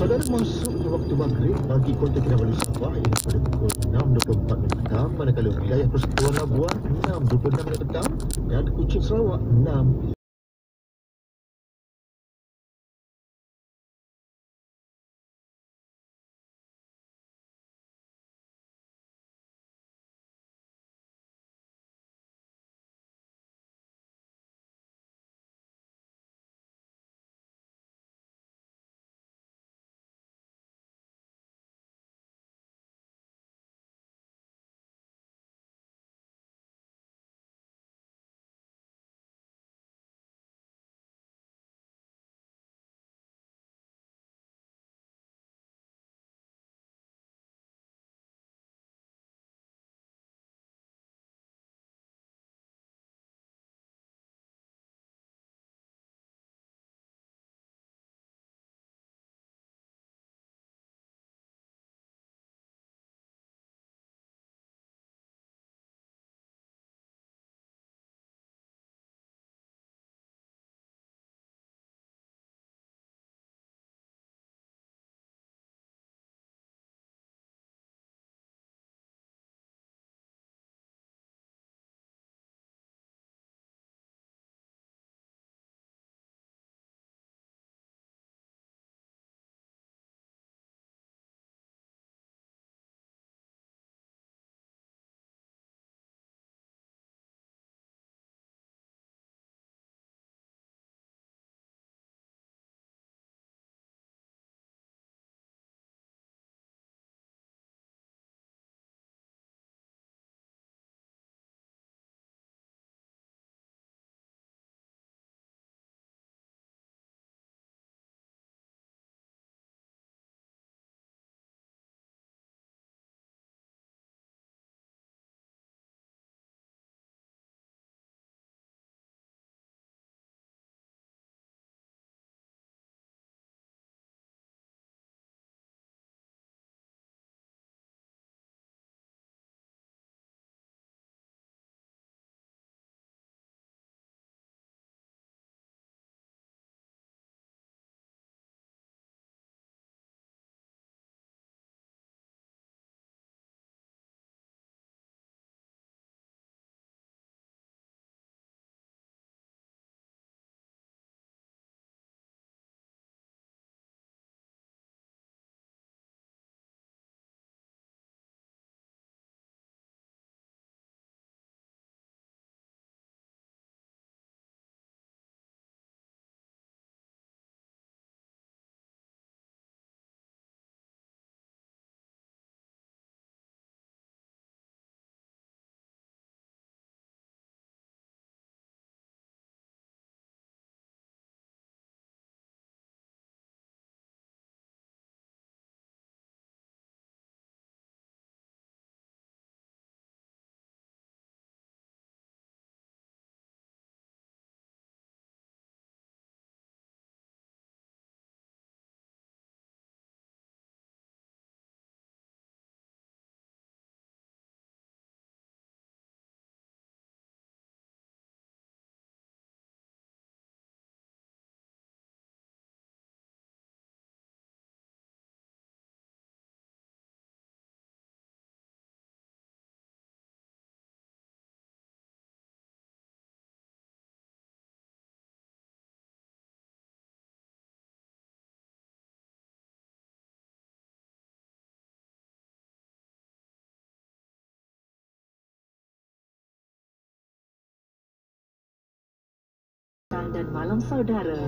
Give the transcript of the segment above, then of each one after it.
Saudara masuk ke waktu maghrib bagi Kota Kinabalu Sabah ini pada pukul 6.24 minit petang, manakala wilayah Persekutuan Labuan 6.26 minit petang dan Kuching Sarawak 6dan malam saudara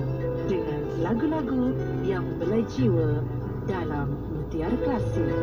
dengan lagu-lagu yang membelai jiwa dalam mutiara klasik.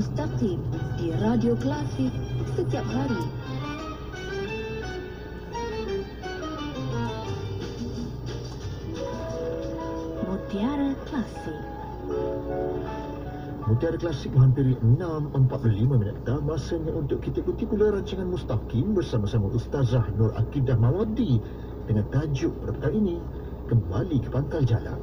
Mustaqim di Radio Klasik setiap hari. Mutiara Klasik. Mutiara Klasik menghampiri 6.45 minit dah. Masanya untuk kita ikuti pula rancangan Mustaqim bersama-sama Ustazah Nur Akidah Mawadi dengan tajuk pada petang ini, Kembali ke Pangkal Jalan.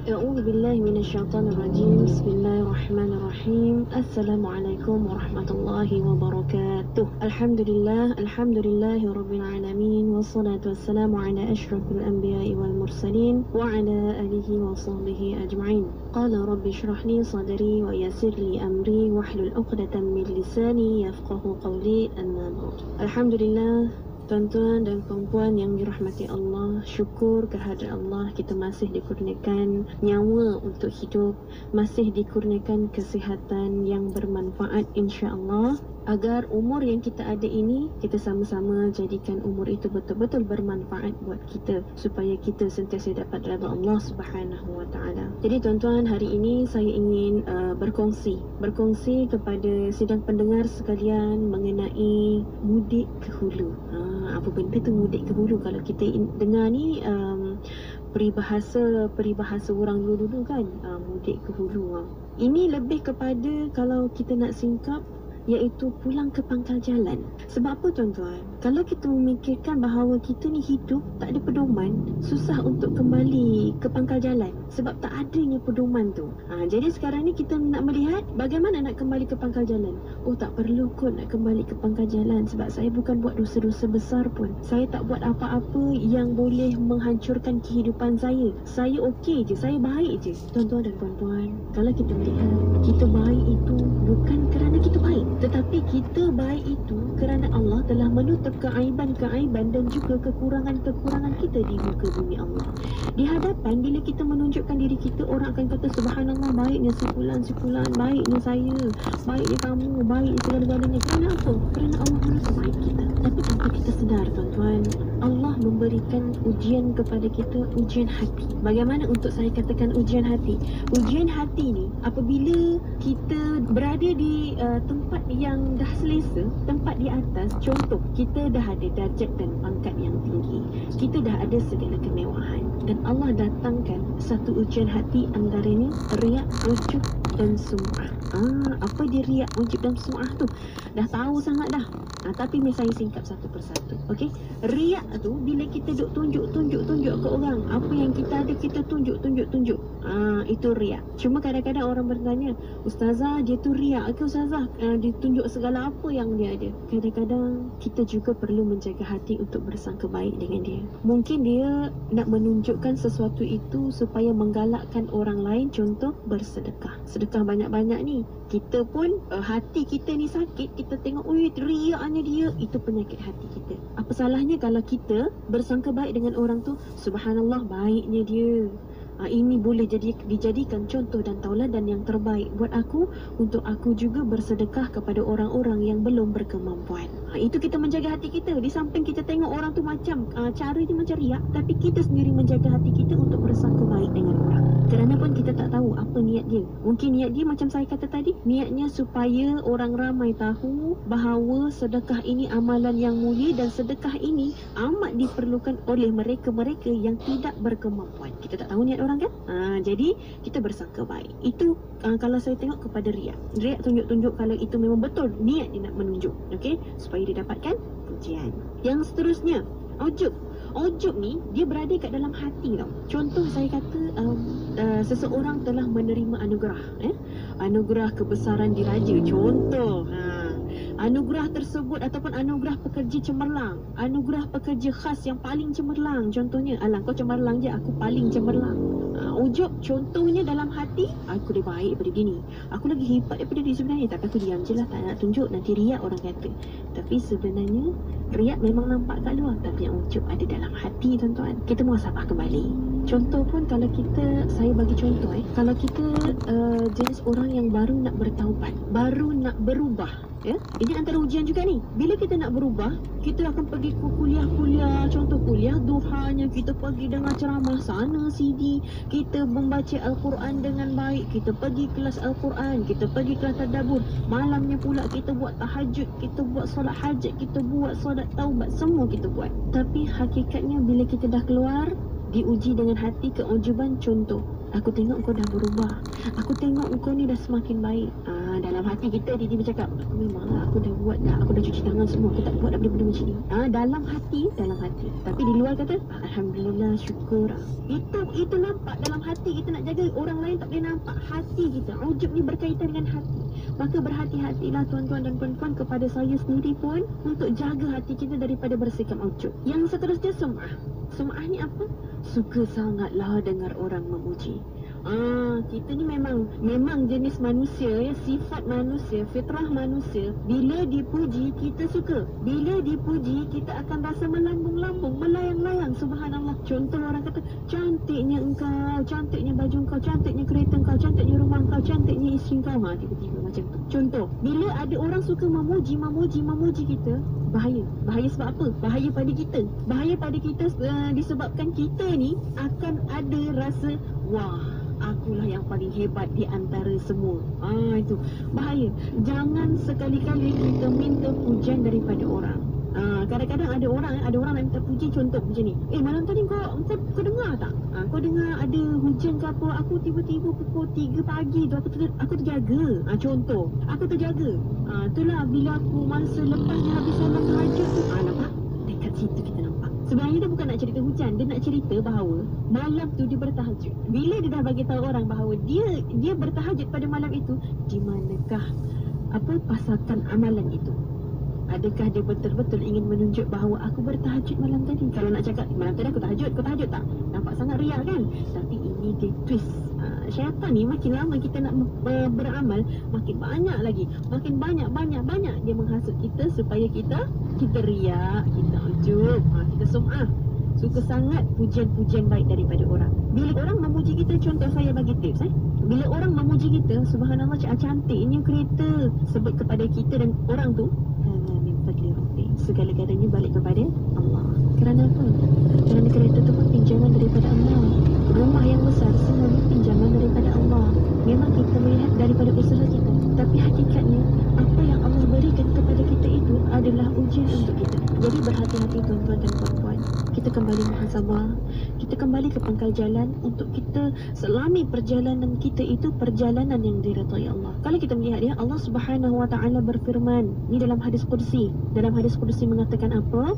A'udzubillahi minasyaitonirrajim. Bismillahirrahmanirrahim. Assalamualaikum warahmatullahi wabarakatuh. Alhamdulillahi rabbil alamin, wassalatu wassalamu ala asyrafil anbiya'i wal mursalin wa ala alihi wa sahbihi ajma'in. Qala rabbi shrah li sadri wa yassir li amri wahlul 'uqdatam min lisani yafqahu qawli. Amma ba'd. Alhamdulillah, tuan-tuan dan puan-puan yang dirahmati Allah, syukur kehadrat Allah kita masih dikurniakan nyawa untuk hidup, masih dikurniakan kesihatan yang bermanfaat insya-Allah, agar umur yang kita ada ini kita sama-sama jadikan umur itu betul-betul bermanfaat buat kita, supaya kita sentiasa dapat redha Allah Subhanahu wa taala. Jadi tuan-tuan, hari ini saya ingin berkongsi kepada sidang pendengar sekalian mengenai mudik ke hulu. Apa benda tu mudik ke hulu? Kalau kita dengar ni peribahasa orang dulu kan, mudik ke hulu. Ini lebih kepada, kalau kita nak singkap, iaitu pulang ke pangkal jalan. Sebab apa tuan-tuan? Kalau kita memikirkan bahawa kita ni hidup tak ada pedoman, susah untuk kembali ke pangkal jalan sebab tak adanya pedoman tu. Jadi sekarang ni kita nak melihat bagaimana nak kembali ke pangkal jalan. Oh, tak perlu kot nak kembali ke pangkal jalan sebab saya bukan buat dosa-dosa besar pun. Saya tak buat apa-apa yang boleh menghancurkan kehidupan saya. Saya okey je, saya baik je. Tuan-tuan dan puan-puan, kalau kita melihat kita baik itu bukan kerana kita baik, tetapi kita baik itu kerana Allah telah menutup keaiban-keaiban dan juga kekurangan-kekurangan kita di muka bumi Allah. Di hadapan, bila kita menunjukkan diri kita, orang akan kata subhanallah, baiknya si fulan, baiknya saya, baiknya kamu, baiknya segala-galanya. Kerana apa? Kerana Allah menutup aib kita. Tapi tanpa kita sedar tuan-tuan, Allah memberikan ujian kepada kita, ujian hati. Bagaimana untuk saya katakan ujian hati? Ujian hati ni apabila kita berada di tempat yang dah selesa, tempat di atas, contoh kita dah ada darjat dan pangkat yang tinggi, kita dah ada segala kemewahan, dan Allah datangkan satu ujian hati, antaranya riak, ujub dan sum'ah. Apa dia riak, ujub dan sum'ah tu? Dah tahu sangat dah. Tapi saya singkap satu persatu. Okey, riak tu bila kita duk tunjuk ke orang, apa yang kita ada kita tunjuk. Itu riak. Cuma kadang-kadang orang bertanya, ustazah dia tu riak ke ustazah? Dia tunjuk segala apa yang dia ada. Kadang-kadang kita juga perlu menjaga hati untuk bersangka baik dengan dia. Mungkin dia nak menunjukkan sesuatu itu supaya menggalakkan orang lain, contoh bersedekah. Sedekah banyak-banyak ni. Kita pun hati kita ni sakit, kita tengok riaknya dia, itu penyakit hati kita. Apa salahnya kalau kita bersangka baik dengan orang tu, subhanallah baiknya dia. Ini boleh dijadikan contoh dan tauladan yang terbaik buat aku, untuk aku juga bersedekah kepada orang-orang yang belum berkemampuan. Itu kita menjaga hati kita. Di samping kita tengok orang tu macam caranya macam riak, tapi kita sendiri menjaga hati kita untuk bersangka baik dengan orang. Kerana pun kita tak tahu apa niat dia. Mungkin niat dia macam saya kata tadi, niatnya supaya orang ramai tahu bahawa sedekah ini amalan yang mulia, dan sedekah ini amat diperlukan oleh mereka-mereka yang tidak berkemampuan. Kita tak tahu niat orang kan? Jadi kita bersangka baik. Itu kalau saya tengok kepada riak. Riak tunjuk-tunjuk kalau itu memang betul niat dia nak menunjuk, okey, supaya dia dapatkan pujian. Yang seterusnya, ujub. Ujub ni dia berada kat dalam hati tau. Contoh saya kata seseorang telah menerima anugerah, anugerah kebesaran diraja. Contoh, anugerah tersebut ataupun anugerah pekerja cemerlang, anugerah pekerja khas yang paling cemerlang. Contohnya, alang kau cemerlang je, aku paling cemerlang. Ujub contohnya dalam hati, aku lebih baik daripada gini, aku lagi hebat daripada dia sebenarnya, tapi aku diam je lah, tak nak tunjuk, nanti riak orang kata. Tapi sebenarnya riak memang nampak kat luar, tapi yang ujub ada dalam hati tuan-tuan. Kita muhasabah kembali. Contoh pun kalau saya bagi contoh kalau kita jenis orang yang baru nak bertaubat, baru nak berubah, ya, ini antara ujian juga ni. Bila kita nak berubah, kita akan pergi ke kuliah-kuliah, contoh kuliah duhanya, kita pergi dengar ceramah sana CD, kita membaca Al-Quran dengan baik, kita pergi kelas Al-Quran, kita pergi kelas tadabbur, malamnya pula kita buat tahajud, kita buat solat hajat, kita buat solat taubat, semua kita buat. Tapi hakikatnya bila kita dah keluar, diuji dengan hati keujuban. Contoh, aku tengok kau dah berubah, aku tengok kau ni dah semakin baik. Dalam hati kita tiba-tiba cakap, memanglah aku dah buat dah, aku dah cuci tangan semua, aku tak buat dah benda-benda macam ni. Dalam hati. Tapi di luar kata, alhamdulillah, syukur. Itu nampak dalam hati. Kita nak jaga orang lain tak boleh nampak hati kita. Ujub ni berkaitan dengan hati. Maka berhati-hatilah tuan-tuan dan puan-puan, kepada saya sendiri pun, untuk jaga hati kita daripada bersikap ujub. Yang seterusnya sum'ah. Sum'ah ni apa? Suka sangatlah dengar orang memuji. Kita ni memang jenis manusia, ya, sifat manusia, fitrah manusia. Bila dipuji kita suka, bila dipuji kita akan rasa melambung-lambung, melayang-layang. Subhanallah. Contoh, orang kata, cantiknya engkau, cantiknya baju engkau, cantiknya kereta engkau, cantiknya rumah engkau, cantiknya isteri engkau. Tiba-tiba macam tu. Contoh, bila ada orang suka memuji kita, bahaya sebab apa? Bahaya pada kita disebabkan kita ni akan ada rasa, wah, akulah yang paling hebat di antara semua. Itu bahaya. Jangan sekali-kali kita minta pujian daripada orang. Kadang-kadang ada orang nak minta puji. Contoh macam ni, malam tadi kau dengar tak? Kau dengar ada hujan ke apa? Aku tiba-tiba pukul 3 pagi tu aku terjaga. Contoh, aku terjaga. Itulah bila aku masa lepas dia habis solat tahajud tu. Nampak? Dekat situ kita nampak. Sebenarnya dia bukan nak cerita hujan, dia nak cerita bahawa malam tu dia bertahajud. Bila dia dah bagi tahu orang bahawa dia bertahajud pada malam itu, di manakah pasakan amalan itu? Adakah dia betul-betul ingin menunjuk bahawa aku bertahajud malam tadi? Kalau nak cakap malam tadi aku tahajud tak? Nampak sangat riak kan? Tapi ini dia twist. Syaitan ni makin lama kita nak beramal, makin banyak lagi. Makin banyak dia menghasut kita supaya kita riak, kita ujub, kita sum'ah. Suka sangat pujian-pujian baik daripada orang. Bila orang memuji kita, contoh saya bagi tips bila orang memuji kita, subhanallah, cantiknya kereta, sebut kepada kita dan orang tu, segala-galanya balik kepada Allah. Kerana apa? Kerana kereta tu pun pinjaman daripada Allah. Rumah yang besar semua pinjaman daripada Allah. Memang kita melihat daripada usaha kita, tapi hakikatnya apa yang Allah berikan kepada kita itu adalah ujian untuk kita. Jadi berhati-hati tuan-tuan dan puan-puan. Kita kembali muhasabah, kita kembali ke pangkal jalan untuk kita selami perjalanan kita itu perjalanan yang diridhai Allah. Kalau kita melihat ya, Allah Subhanahu wa taala berfirman, ini dalam hadis qudsi. Dalam hadis qudsi mengatakan apa?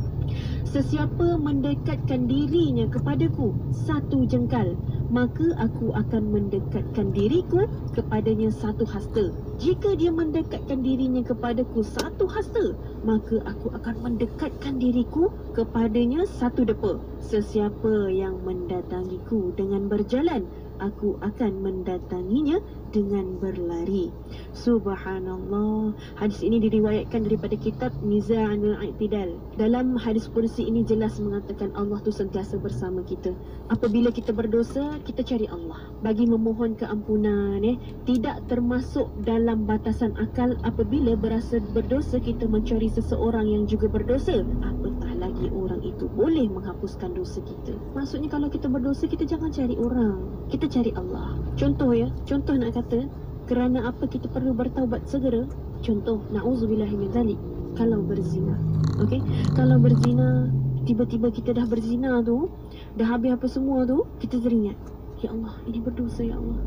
Sesiapa mendekatkan dirinya kepadaku satu jengkal, maka aku akan mendekatkan diriku kepadanya satu hasta. Jika dia mendekatkan dirinya kepadaku satu hasta, maka aku akan mendekatkan diriku kepadanya satu depa. Sesiapa yang mendatangiku dengan berjalan, aku akan mendatanginya dengan berlari. Subhanallah. Hadis ini diriwayatkan daripada kitab Mizanul I'tidal. Dalam hadis qudsi ini jelas mengatakan Allah tu sentiasa bersama kita. Apabila kita berdosa, kita cari Allah bagi memohon keampunan. Tidak termasuk dalam batasan akal apabila berasa berdosa kita mencari seseorang yang juga berdosa. Apatah lagi orang itu boleh menghapuskan dosa kita. Maksudnya kalau kita berdosa, kita jangan cari orang, kita cari Allah. Contoh nak kata, kerana apa kita perlu bertaubat segera? Contoh, na'udzubillahi min zalik, kalau berzina. Okey, kalau berzina, tiba-tiba kita dah berzina tu, dah habis apa semua tu, kita teringat, ya Allah, ini berdosa ya Allah.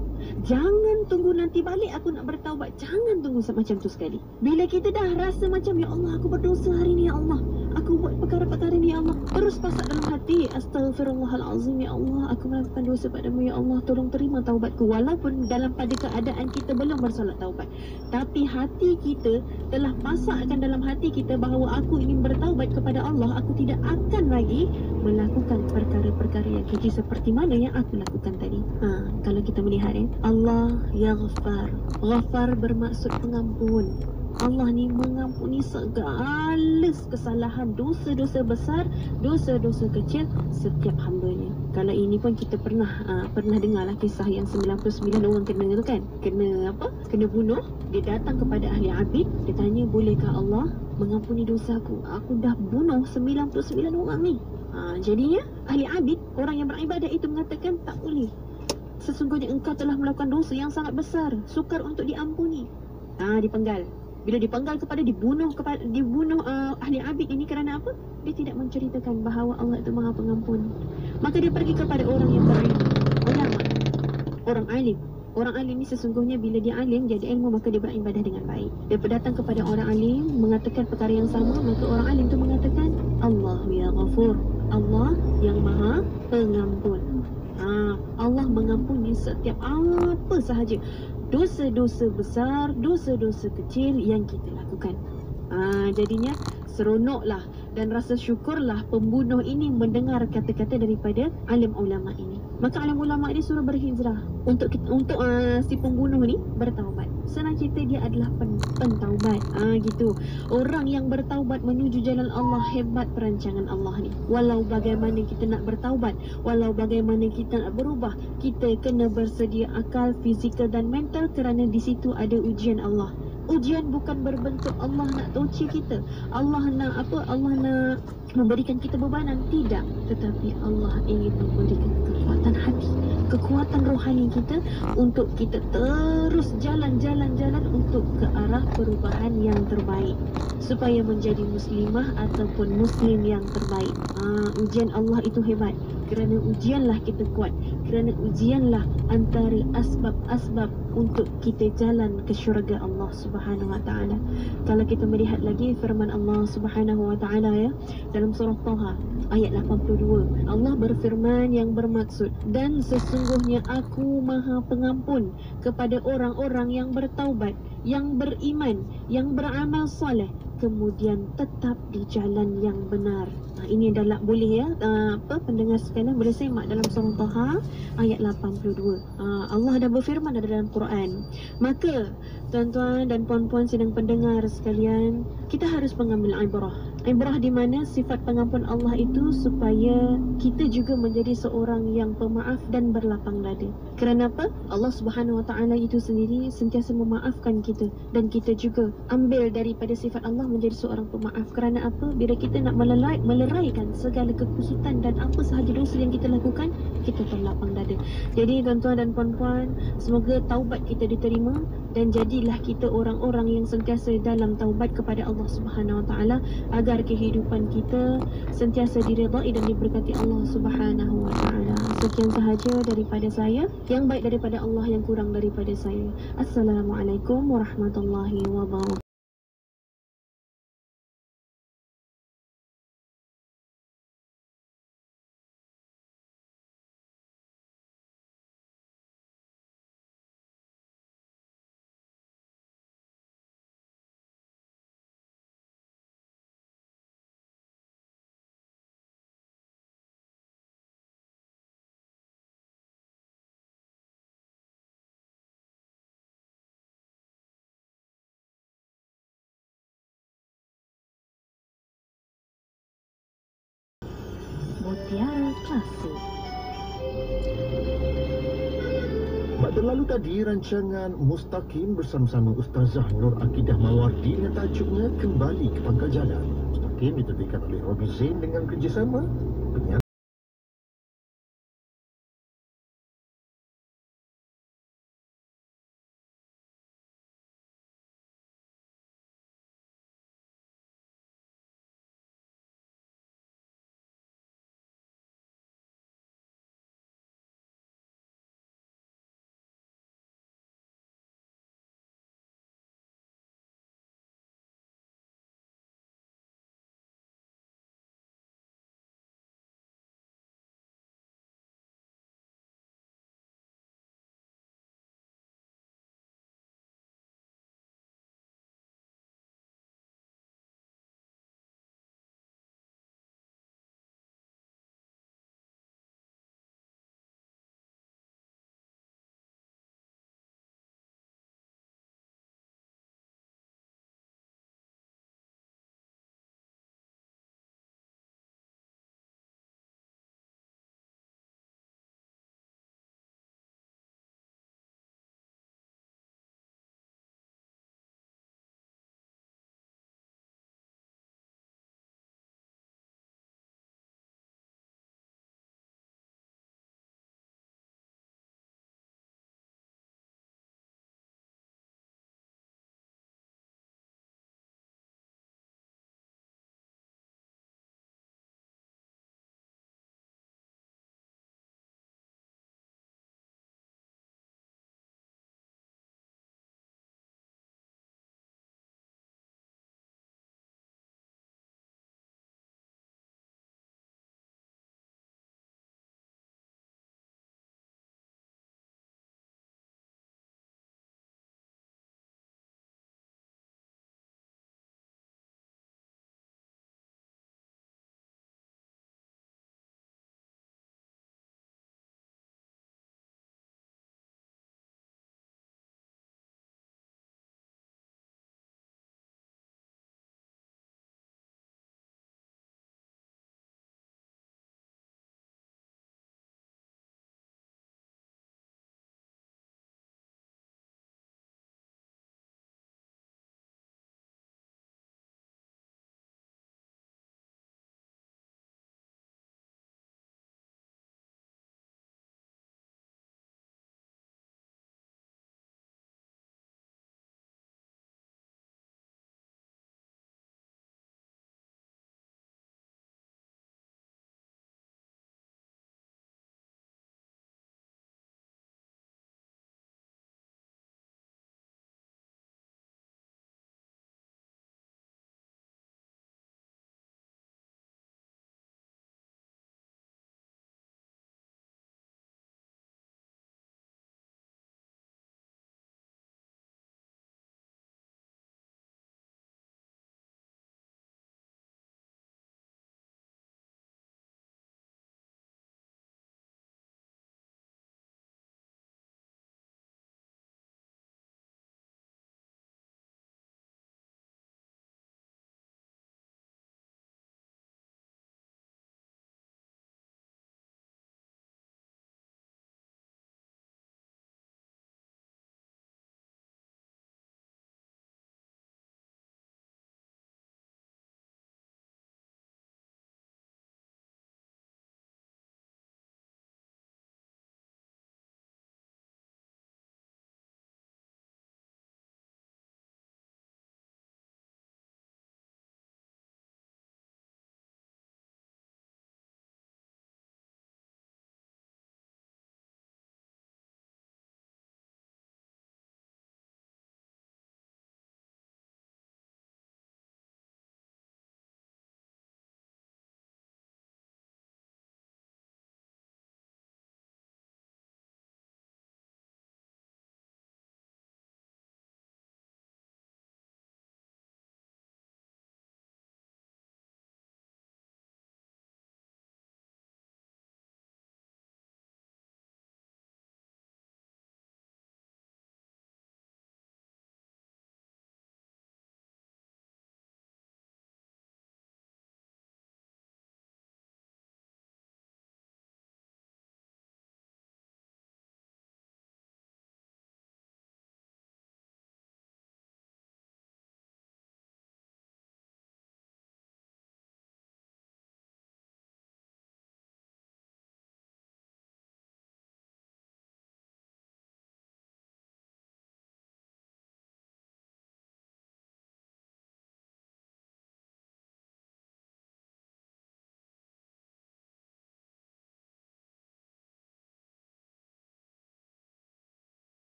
Jangan tunggu nanti balik aku nak bertaubat. Jangan tunggu macam tu sekali. Bila kita dah rasa macam, ya Allah, aku berdosa hari ni ya Allah, aku buat perkara-perkara ni ya Allah, terus pasak dalam hati, astaghfirullahalazim ya Allah, aku melakukan dosa padamu ya Allah, tolong terima taubatku. Walaupun dalam pada keadaan kita belum bersolat taubat, tapi hati kita telah pasakkan dalam hati kita bahawa aku ingin bertaubat kepada Allah. Aku tidak akan lagi melakukan perkara-perkara yang keji seperti mana yang aku lakukan tadi. Kalau kita melihat Allah Yaghfar. Ghafar bermaksud pengampun. Allah ni mengampuni segala kesalahan, dosa-dosa besar, dosa-dosa kecil setiap hamba-Nya. Kalau ini pun kita pernah dengar lah kisah yang 99 orang kena tu kan. Kena apa? Kena bunuh. Dia datang kepada ahli abid, dia tanya, bolehkah Allah mengampuni dosaku? Aku dah bunuh 99 orang ni. Jadinya ahli abid, orang yang beribadat itu mengatakan, tak boleh. Sesungguhnya engkau telah melakukan dosa yang sangat besar, sukar untuk diampuni. Dipenggal. Bila dipenggal dibunuh ahli abid ini kerana apa? Dia tidak menceritakan bahawa Allah itu Maha Pengampun. Maka dia pergi kepada orang yang berilmu, ulama, orang alim. Orang alim ni sesungguhnya bila dia alim, dia ada ilmu, maka dia beribadah dengan baik. Dia datang kepada orang alim, mengatakan perkara yang sama, maka orang alim tu mengatakan, Allah ya Ghafur, Allah yang Maha Pengampun. Allah mengampuni setiap apa sahaja, dosa-dosa besar, dosa-dosa kecil yang kita lakukan. Jadinya seronoklah dan rasa syukurlah pembunuh ini mendengar kata-kata daripada alim ulama ini. Maka alim ulama ini suruh berhijrah untuk si pembunuh ni bertaubat. Senang cerita, dia adalah pentaubat. Gitu. Orang yang bertaubat menuju jalan Allah, hebat perancangan Allah ni. Walau bagaimana kita nak bertaubat, walau bagaimana kita nak berubah, kita kena bersedia akal, fizikal dan mental, kerana di situ ada ujian Allah. Ujian bukan berbentuk Allah nak toci kita, Allah nak memberikan kita bebanan, tidak. Tetapi Allah ingin memberikan kekuatan hati, kekuatan rohani kita untuk kita terus jalan untuk ke arah perubahan yang terbaik, supaya menjadi muslimah ataupun muslim yang terbaik. Ujian Allah itu hebat. Kerana ujianlah kita kuat, kerana ujianlah antara asbab-asbab untuk kita jalan ke syurga Allah Subhanahu Wa Taala. Kalau kita melihat lagi firman Allah Subhanahu Wa Taala ya, dalam surah Taha ayat 82, Allah berfirman yang bermaksud, dan sesungguhnya aku Maha Pengampun kepada orang-orang yang bertaubat, yang beriman, yang beramal soleh, kemudian tetap di jalan yang benar. Ini adalah boleh ya, pendengar sekalian boleh semak dalam surah Taha ayat 82. Allah dah berfirman dalam Quran. Maka tuan-tuan dan puan-puan sidang pendengar sekalian, kita harus mengambil ibrah. Ibrah di mana sifat pengampun Allah itu supaya kita juga menjadi seorang yang pemaaf dan berlapang dada. Kerana apa? Allah Subhanahu Wa Taala itu sendiri sentiasa memaafkan kita, dan kita juga ambil daripada sifat Allah menjadi seorang pemaaf. Kerana apa? Bila kita nak meleraikan segala kekusutan dan apa sahaja dosa yang kita lakukan, kita berlapang dada. Jadi tuan-tuan dan puan-puan, semoga taubat kita diterima, dan jadilah kita orang-orang yang sentiasa dalam taubat kepada Allah Subhanahu Wa Taala, agar kehidupan kita sentiasa diredai dan diberkati Allah Subhanahu Wa Taala. Sekian sahaja daripada saya, yang baik daripada Allah, yang kurang daripada saya. Assalamualaikum warahmatullahi wabarakatuh. Mutiara Klasik. Pada lalu tadi rancangan Mustaqim bersama-sama Ustazah Nur Akidah Mawardi dengan tajuknya Kembali ke Pangkal Jalan. Mustaqim diterbitkan oleh Robi Zain dengan kerjasama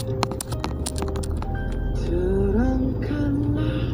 Terangkanlah